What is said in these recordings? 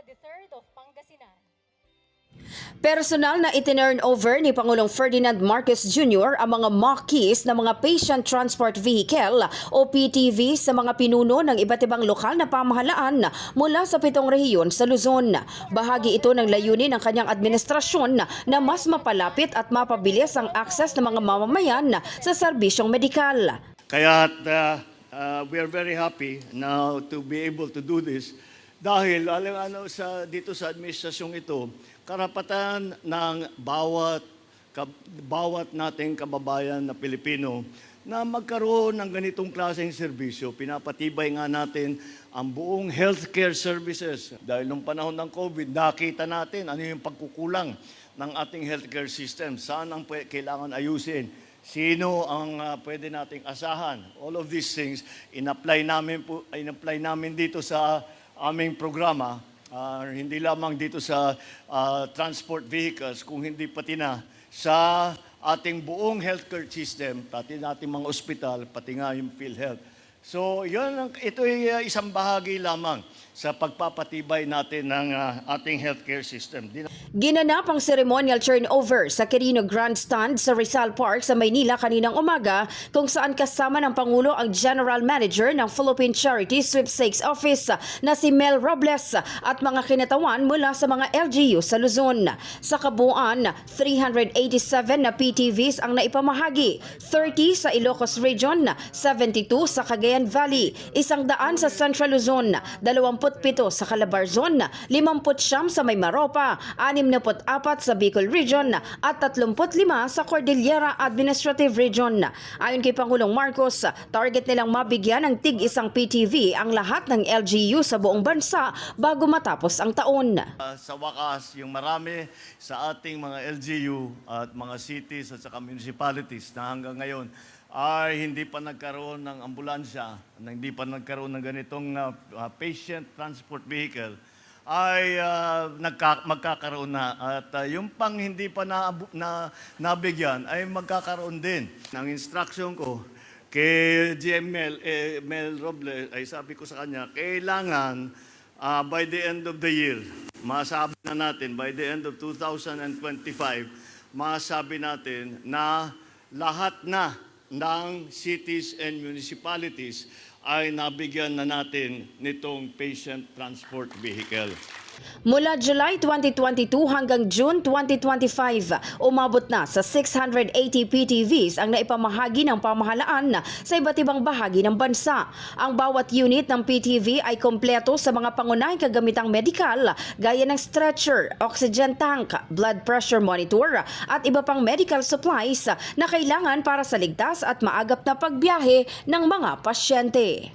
III of Pangasinan. Personal na itinurn over ni Pangulong Ferdinand Marcos Jr. ang mga mock keys ng mga Patient Transport Vehicle o PTV sa mga pinuno ng iba't ibang lokal na pamahalaan mula sa 7 rehiyon sa Luzon. Bahagi ito ng layunin ng kanyang administrasyon na mas mapalapit at mapabilis ang akses ng mga mamamayan sa serbisyong medikal. Kaya we are very happy now to be able to do this dahil dito sa administrasyong ito, karapatan ng bawat nating kababayan na Pilipino na magkaroon ng ganitong klaseng serbisyo. Pinapatibay nga natin ang buong healthcare services. Dahil nung panahon ng COVID, nakita natin ano yung pagkukulang ng ating healthcare system. Saan ang kailangan ayusin? Sino ang pwede nating asahan? All of these things, in-apply namin dito sa aming programa. Hindi lamang dito sa transport vehicles, kung hindi pati na sa ating buong healthcare system, pati nating mga ospital, pati nga yung PhilHealth. So, ito ay isang bahagi lamang sa pagpapatibay natin ng ating healthcare system. Ginanap ang ceremonial turnover sa Quirino Grandstand sa Rizal Park sa Maynila kaninang umaga kung saan kasama ng Pangulo ang General Manager ng Philippine Charity Sweepstakes Office na si Mel Robles at mga kinatawan mula sa mga LGU sa Luzon. Sa kabuuan, 387 na PTVs ang naipamahagi, 30 sa Ilocos Region, 72 sa Cagayan Valley, 100 sa Central Luzon, 27 sa Calabarzon, 59 sa Maymaropa, 64 sa Bicol Region at 35 sa Cordillera Administrative Region. Ayon kay Pangulong Marcos, target nilang mabigyan ng tig-isang PTV ang lahat ng LGU sa buong bansa bago matapos ang taon. Sa wakas, yung marami sa ating mga LGU at mga cities at saka municipalities na hanggang ngayon ay hindi pa nagkaroon ng ambulansya, hindi pa nagkaroon ng ganitong patient transport vehicle, ay magkakaroon na. At yung pang hindi pa nabigyan ay magkakaroon din. Ang instruction ko kay Mel Robles, ay sabi ko sa kanya, kailangan by the end of the year, masabi na natin, by the end of 2025, masabi natin na lahat na ng cities and municipalities ay nabigyan na natin nitong patient transport vehicle. Mula July 2022 hanggang June 2025, umabot na sa 680 PTVs ang naipamahagi ng pamahalaan sa iba't ibang bahagi ng bansa. Ang bawat unit ng PTV ay kompleto sa mga pangunahing kagamitang medikal gaya ng stretcher, oxygen tank, blood pressure monitor at iba pang medical supplies na kailangan para sa ligtas at maagap na pagbiyahe ng mga pasyente.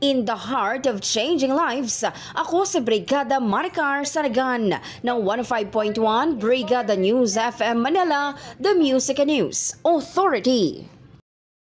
In the heart of changing lives, ako si Brigada Maricar Saragan ng 105.1 Brigada News FM Manila, The Music and News Authority.